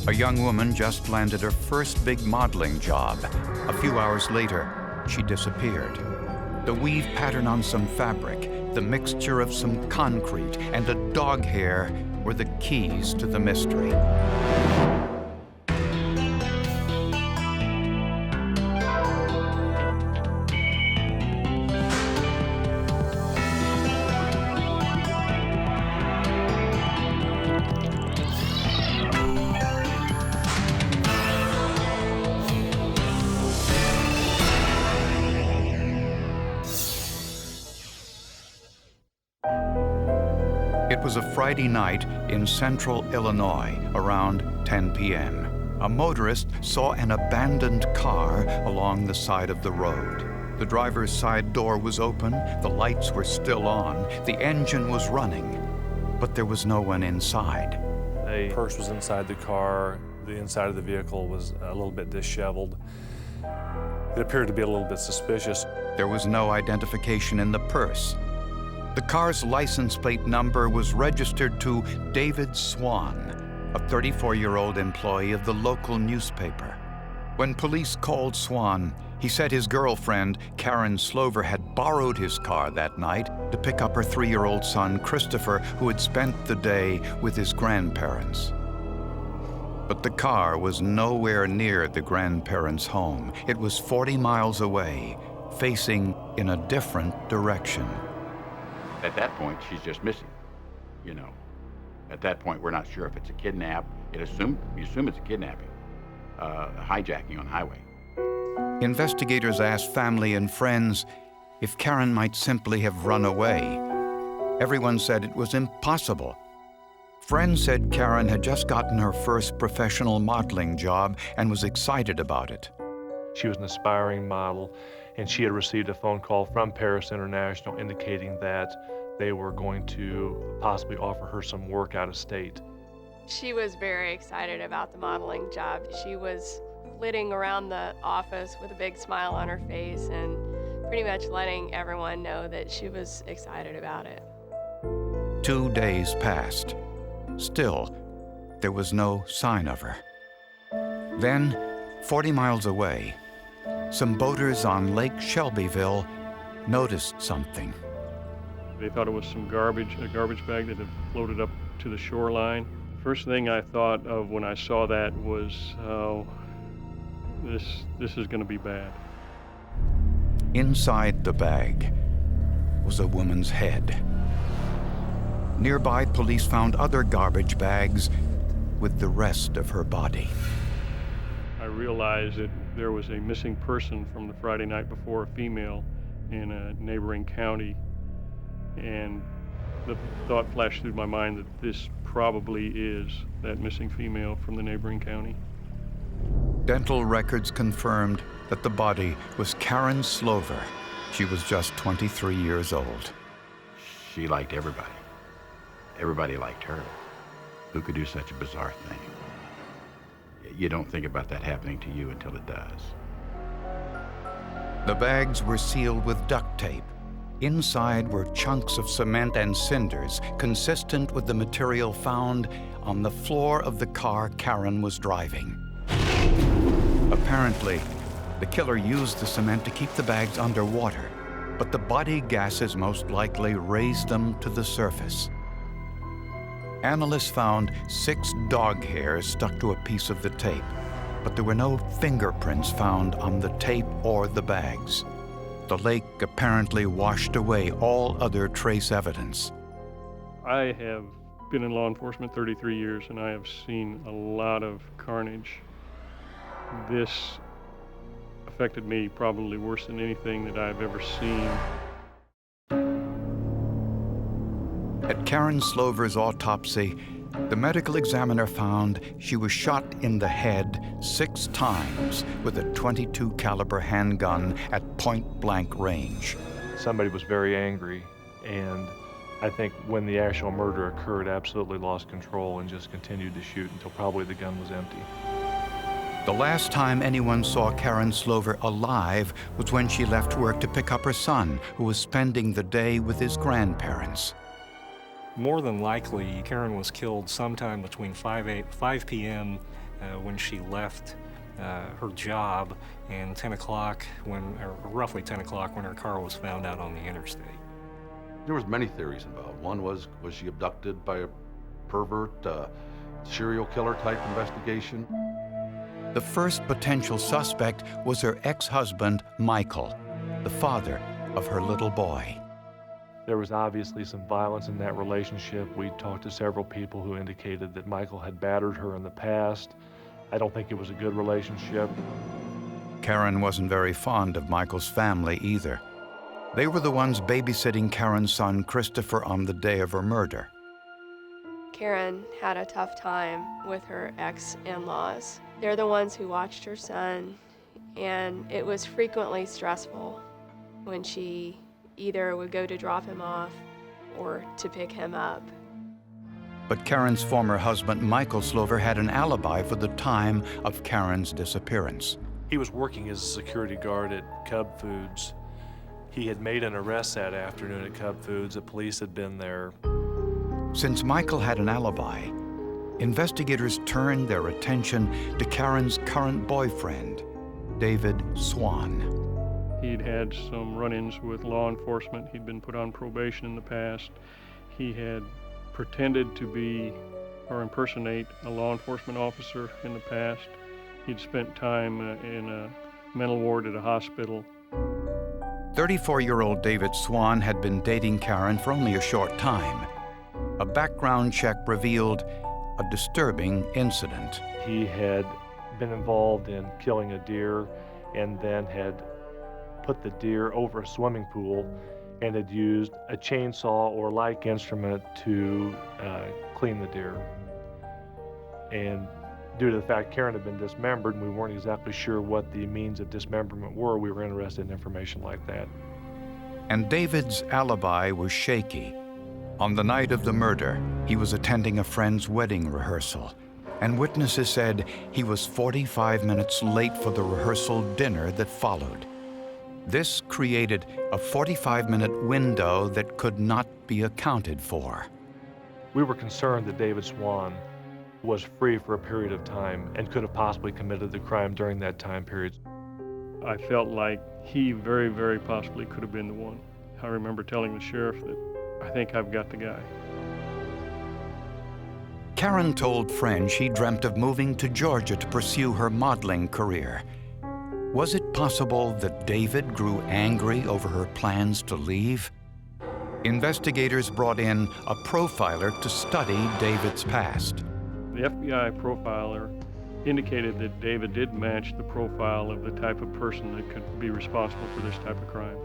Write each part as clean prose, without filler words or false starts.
A young woman just landed her first big modeling job. A few hours later, she disappeared. The weave pattern on some fabric, the mixture of some concrete, and a dog hair were the keys to the mystery. It was a Friday night in central Illinois, around 10 p.m. A motorist saw an abandoned car along the side of the road. The driver's side door was open, the lights were still on, the engine was running, but there was no one inside. A purse was inside the car. The inside of the vehicle was a little bit disheveled. It appeared to be a little bit suspicious. There was no identification in the purse. The car's license plate number was registered to David Swan, a 34-year-old employee of the local newspaper. When police called Swan, he said his girlfriend, Karen Slover, had borrowed his car that night to pick up her 3-year-old son, Christopher, who had spent the day with his grandparents. But the car was nowhere near the grandparents' home. It was 40 miles away, facing in a different direction. At that point, she's just missing, you know. At that point, we're not sure if it's a kidnap. You assume it's a kidnapping, a hijacking on the highway. Investigators asked family and friends if Karen might simply have run away. Everyone said it was impossible. Friends said Karen had just gotten her first professional modeling job and was excited about it. She was an aspiring model, and she had received a phone call from Paris International indicating that they were going to possibly offer her some work out of state. She was very excited about the modeling job. She was flitting around the office with a big smile on her face and pretty much letting everyone know that she was excited about it. 2 days passed. Still, there was no sign of her. Then, 40 miles away, some boaters on Lake Shelbyville noticed something. They thought it was some garbage, a garbage bag that had floated up to the shoreline. First thing I thought of when I saw that was, oh, this is going to be bad. Inside the bag was a woman's head. Nearby, police found other garbage bags with the rest of her body. I realized that there was a missing person from the Friday night before, a female, in a neighboring county. And the thought flashed through my mind that this probably is that missing female from the neighboring county. Dental records confirmed that the body was Karen Slover. She was just 23 years old. She liked everybody. Everybody liked her. Who could do such a bizarre thing? You don't think about that happening to you until it does. The bags were sealed with duct tape. Inside were chunks of cement and cinders, consistent with the material found on the floor of the car Karen was driving. Apparently, the killer used the cement to keep the bags underwater, but the body gases most likely raised them to the surface. Analysts found 6 dog hairs stuck to a piece of the tape, but there were no fingerprints found on the tape or the bags. The lake apparently washed away all other trace evidence. I have been in law enforcement 33 years, and I have seen a lot of carnage. This affected me probably worse than anything that I've ever seen. At Karen Slover's autopsy, the medical examiner found she was shot in the head 6 times with a .22 caliber handgun at point-blank range. Somebody was very angry, and I think when the actual murder occurred, absolutely lost control and just continued to shoot until probably the gun was empty. The last time anyone saw Karen Slover alive was when she left work to pick up her son, who was spending the day with his grandparents. More than likely, Karen was killed sometime between 5 p.m. when she left her job, and 10 o'clock or roughly 10 o'clock when her car was found out on the interstate. There was many theories involved. One was she abducted by a pervert, serial killer type investigation? The first potential suspect was her ex-husband, Michael, the father of her little boy. There was obviously some violence in that relationship. We talked to several people who indicated that Michael had battered her in the past. I don't think it was a good relationship. Karen wasn't very fond of Michael's family either. They were the ones babysitting Karen's son, Christopher, on the day of her murder. Karen had a tough time with her ex-in-laws. They're the ones who watched her son, and it was frequently stressful when she either would go to drop him off or to pick him up. But Karen's former husband, Michael Slover, had an alibi for the time of Karen's disappearance. He was working as a security guard at Cub Foods. He had made an arrest that afternoon at Cub Foods. The police had been there. Since Michael had an alibi, investigators turned their attention to Karen's current boyfriend, David Swan. He'd had some run-ins with law enforcement. He'd been put on probation in the past. He had pretended to be or impersonate a law enforcement officer in the past. He'd spent time in a mental ward at a hospital. 34-year-old David Swan had been dating Karen for only a short time. A background check revealed a disturbing incident. He had been involved in killing a deer and then had put the deer over a swimming pool and had used a chainsaw or like instrument to clean the deer. And due to the fact Karen had been dismembered and we weren't exactly sure what the means of dismemberment were, we were interested in information like that. And David's alibi was shaky. On the night of the murder, he was attending a friend's wedding rehearsal, and witnesses said he was 45 minutes late for the rehearsal dinner that followed. This created a 45-minute window that could not be accounted for. We were concerned that David Swan was free for a period of time and could have possibly committed the crime during that time period. I felt like he very, very possibly could have been the one. I remember telling the sheriff that I think I've got the guy. Karen told friends she dreamt of moving to Georgia to pursue her modeling career. Was it possible that David grew angry over her plans to leave? Investigators brought in a profiler to study David's past. The FBI profiler indicated that David did match the profile of the type of person that could be responsible for this type of crime.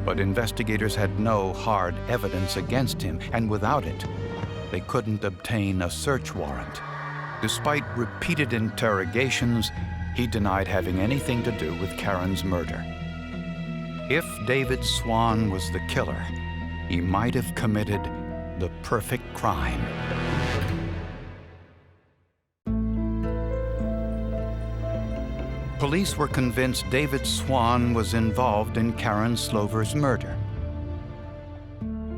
But investigators had no hard evidence against him, and without it, they couldn't obtain a search warrant. Despite repeated interrogations, he denied having anything to do with Karen's murder. If David Swan was the killer, he might have committed the perfect crime. Police were convinced David Swan was involved in Karen Slover's murder.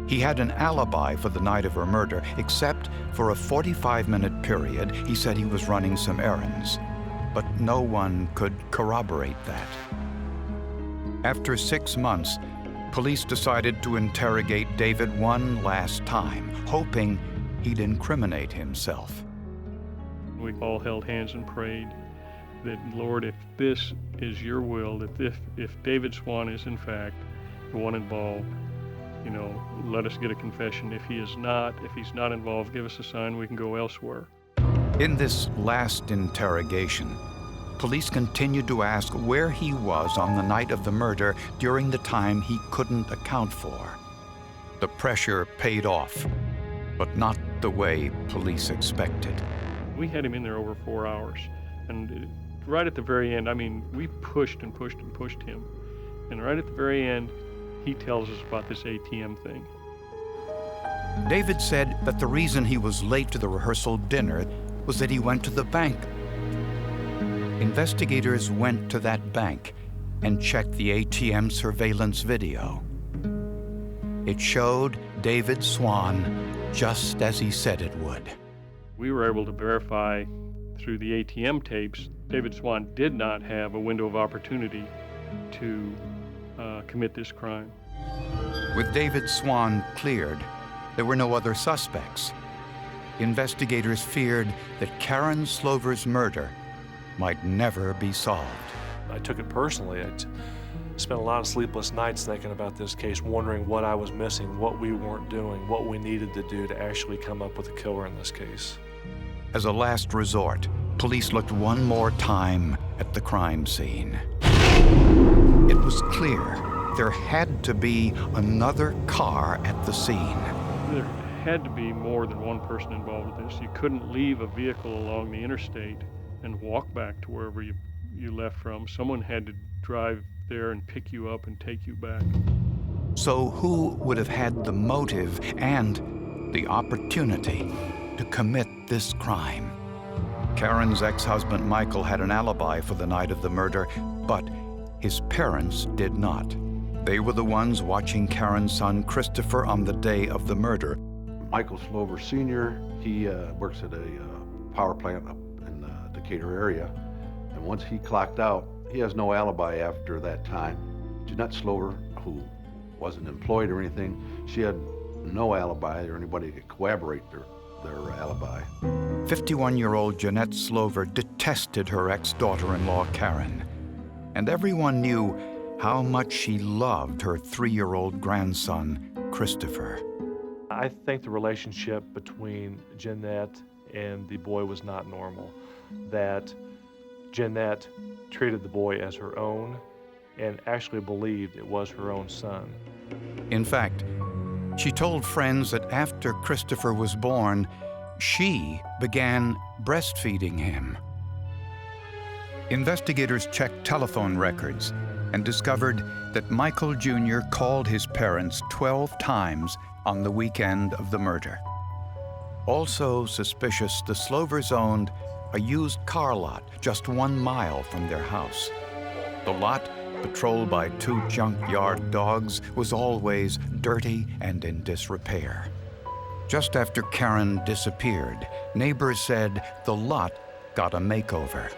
He had an alibi for the night of her murder, except for a 45-minute period he said he was running some errands. But no one could corroborate that. After 6 months, police decided to interrogate David one last time, hoping he'd incriminate himself. We all held hands and prayed that, Lord, if this is your will, that if David Swan is in fact the one involved, let us get a confession. If he's not involved, give us a sign we can go elsewhere. In this last interrogation, police continued to ask where he was on the night of the murder during the time he couldn't account for. The pressure paid off, but not the way police expected. We had him in there over 4 hours, and right at the very end, we pushed and pushed and pushed him, and right at the very end, he tells us about this ATM thing. David said that the reason he was late to the rehearsal dinner was that he went to the bank. Investigators went to that bank and checked the ATM surveillance video. It showed David Swan just as he said it would. We were able to verify through the ATM tapes, David Swan did not have a window of opportunity to commit this crime. With David Swan cleared, there were no other suspects. Investigators feared that Karen Slover's murder might never be solved. I took it personally. I spent a lot of sleepless nights thinking about this case, wondering what I was missing, what we weren't doing, what we needed to do to actually come up with a killer in this case. As a last resort, police looked one more time at the crime scene. It was clear there had to be another car at the scene. There had to be more than one person involved with this. You couldn't leave a vehicle along the interstate and walk back to wherever you left from. Someone had to drive there and pick you up and take you back. So who would have had the motive and the opportunity to commit this crime? Karen's ex-husband Michael had an alibi for the night of the murder, but his parents did not. They were the ones watching Karen's son Christopher on the day of the murder. Michael Slover Sr., he works at a power plant up in the Decatur area. And once he clocked out, he has no alibi after that time. Jeanette Slover, who wasn't employed or anything, she had no alibi or anybody to corroborate their alibi. 51-year-old Jeanette Slover detested her ex-daughter-in-law Karen, and everyone knew how much she loved her 3-year-old grandson, Christopher. I think the relationship between Jeanette and the boy was not normal, that Jeanette treated the boy as her own and actually believed it was her own son. In fact, she told friends that after Christopher was born, she began breastfeeding him. Investigators checked telephone records and discovered that Michael Jr. called his parents 12 times on the weekend of the murder. Also suspicious, the Slovers owned a used car lot just 1 mile from their house. The lot, patrolled by 2 junkyard dogs, was always dirty and in disrepair. Just after Karen disappeared, neighbors said the lot got a makeover.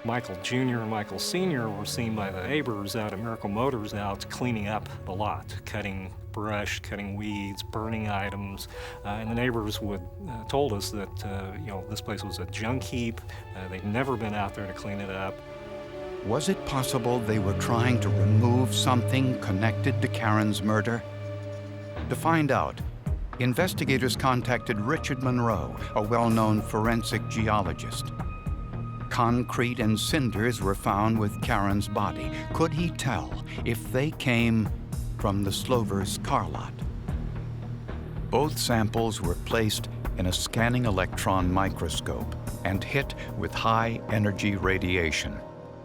Michael Jr. and Michael Sr. were seen by the neighbors out at Miracle Motors out cleaning up the lot, cutting brush, cutting weeds, burning items, and the neighbors told us that this place was a junk heap. They'd never been out there to clean it up. Was it possible they were trying to remove something connected to Karen's murder? To find out, investigators contacted Richard Monroe, a well-known forensic geologist. Concrete and cinders were found with Karen's body. Could he tell if they came from the Slovers' car lot? Both samples were placed in a scanning electron microscope and hit with high-energy radiation.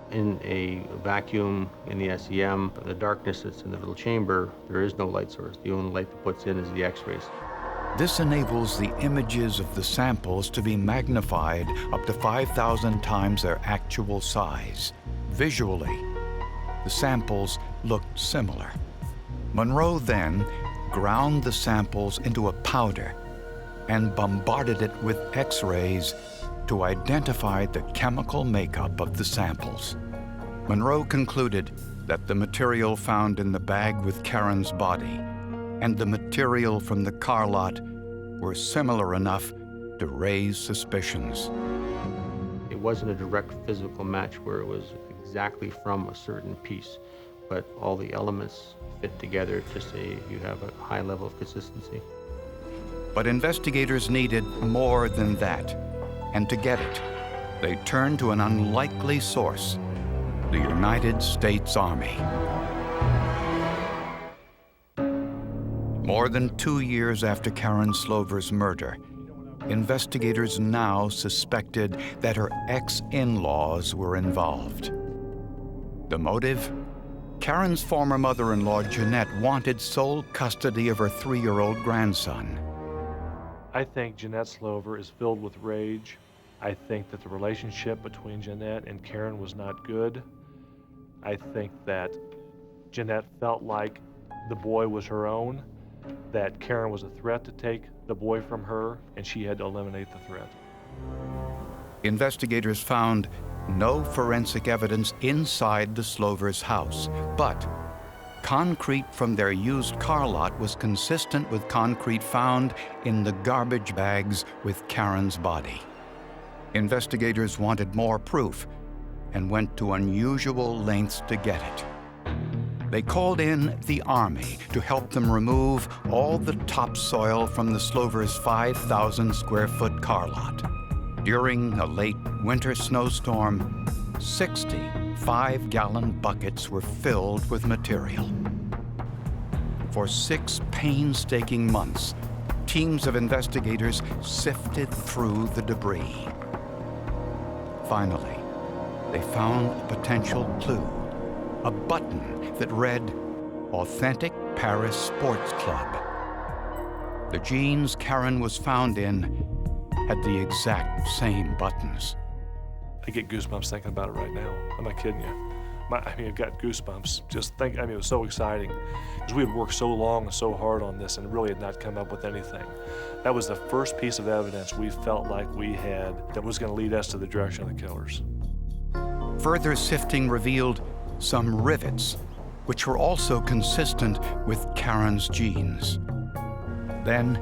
In a vacuum in the SEM, the darkness that's in the little chamber, there is no light source. The only light that puts in is the X-rays. This enables the images of the samples to be magnified up to 5,000 times their actual size. Visually, the samples looked similar. Monroe then ground the samples into a powder and bombarded it with X-rays to identify the chemical makeup of the samples. Monroe concluded that the material found in the bag with Karen's body and the material from the car lot were similar enough to raise suspicions. It wasn't a direct physical match where it was exactly from a certain piece, but all the elements fit together to say you have a high level of consistency. But investigators needed more than that, and to get it, they turned to an unlikely source, the United States Army. More than 2 years after Karen Slover's murder, investigators now suspected that her ex-in-laws were involved. The motive? Karen's former mother-in-law, Jeanette, wanted sole custody of her 3-year-old grandson. I think Jeanette Slover is filled with rage. I think that the relationship between Jeanette and Karen was not good. I think that Jeanette felt like the boy was her own, that Karen was a threat to take the boy from her, and she had to eliminate the threat. Investigators found no forensic evidence inside the Slovers' house, but concrete from their used car lot was consistent with concrete found in the garbage bags with Karen's body. Investigators wanted more proof and went to unusual lengths to get it. They called in the Army to help them remove all the topsoil from the Slovers' 5,000 square foot car lot. During a late winter snowstorm, 60 5-gallon buckets were filled with material. For 6 painstaking months, teams of investigators sifted through the debris. Finally, they found a potential clue, a button that read, "Authentic Paris Sports Club." The jeans Karen was found in had the exact same buttons. I get goosebumps thinking about it right now. I'm not kidding you. I've got goosebumps. It was so exciting because we had worked so long and so hard on this and really had not come up with anything. That was the first piece of evidence we felt like we had that was going to lead us to the direction of the killers. Further sifting revealed some rivets, which were also consistent with Karen's jeans. Then,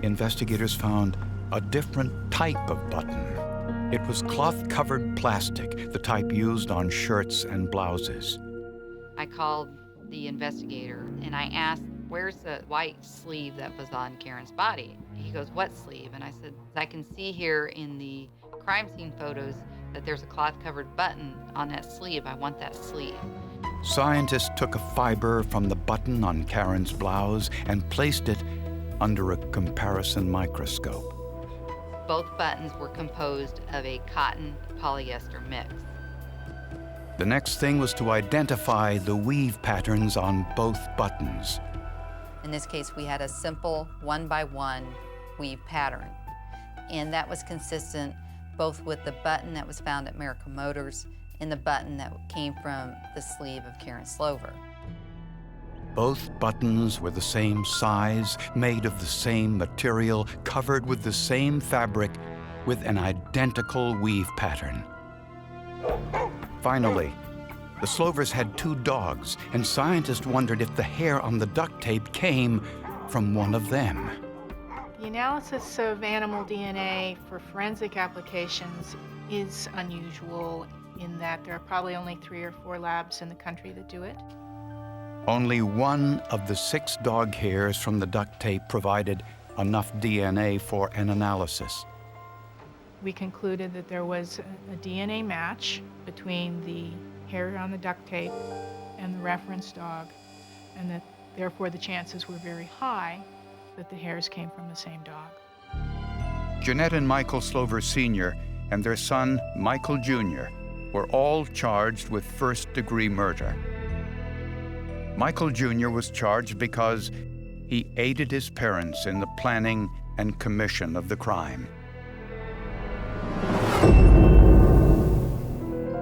investigators found a different type of button. It was cloth-covered plastic, the type used on shirts and blouses. I called the investigator and I asked, "Where's the white sleeve that was on Karen's body?" He goes, "What sleeve?" And I said, "I can see here in the crime scene photos that there's a cloth-covered button on that sleeve. I want that sleeve." Scientists took a fiber from the button on Karen's blouse and placed it under a comparison microscope. Both buttons were composed of a cotton polyester mix. The next thing was to identify the weave patterns on both buttons. In this case, we had a simple 1x1 weave pattern, and that was consistent both with the button that was found at Miracle Motors and the button that came from the sleeve of Karen Slover. Both buttons were the same size, made of the same material, covered with the same fabric, with an identical weave pattern. Finally, the Slovers had 2 dogs, and scientists wondered if the hair on the duct tape came from one of them. The analysis of animal DNA for forensic applications is unusual in that there are probably only 3 or 4 labs in the country that do it. Only one of the 6 dog hairs from the duct tape provided enough DNA for an analysis. We concluded that there was a DNA match between the hair on the duct tape and the reference dog, and that therefore the chances were very high that the hairs came from the same dog. Jeanette and Michael Slover Sr. and their son, Michael Jr., were all charged with first-degree murder. Michael Jr. was charged because he aided his parents in the planning and commission of the crime.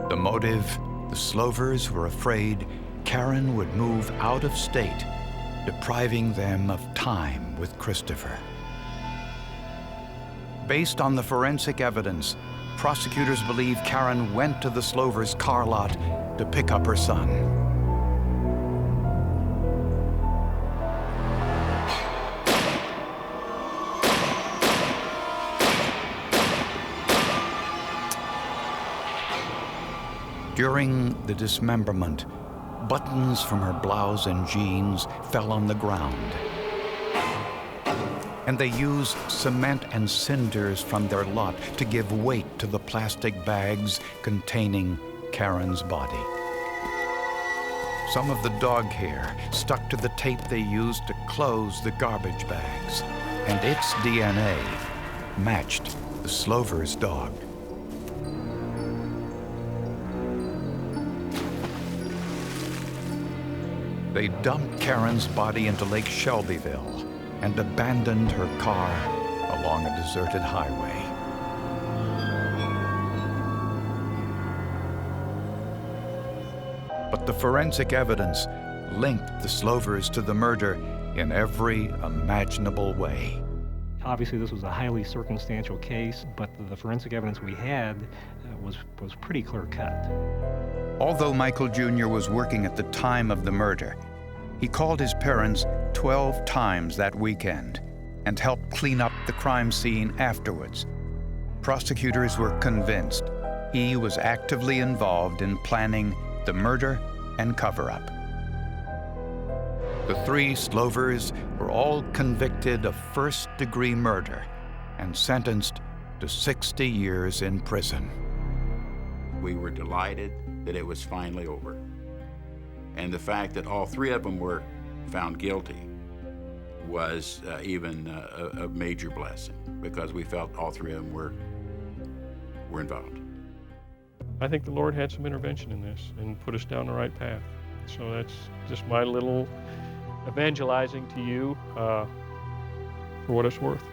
The motive: the Slovers were afraid Karen would move out of state, depriving them of time with Christopher. Based on the forensic evidence, prosecutors believe Karen went to the Slovers' car lot to pick up her son. During the dismemberment, buttons from her blouse and jeans fell on the ground, and they used cement and cinders from their lot to give weight to the plastic bags containing Karen's body. Some of the dog hair stuck to the tape they used to close the garbage bags, and its DNA matched the Slover's dog. They dumped Karen's body into Lake Shelbyville and abandoned her car along a deserted highway. But the forensic evidence linked the Slovers to the murder in every imaginable way. Obviously, this was a highly circumstantial case, but the forensic evidence we had was pretty clear-cut. Although Michael Jr. was working at the time of the murder, he called his parents 12 times that weekend and helped clean up the crime scene afterwards. Prosecutors were convinced he was actively involved in planning the murder and cover-up. The three Slovers were all convicted of first-degree murder and sentenced to 60 years in prison. We were delighted that it was finally over. And the fact that all three of them were found guilty was even a major blessing, because we felt all three of them were involved. I think the Lord had some intervention in this and put us down the right path. So that's just my little evangelizing to you for what it's worth.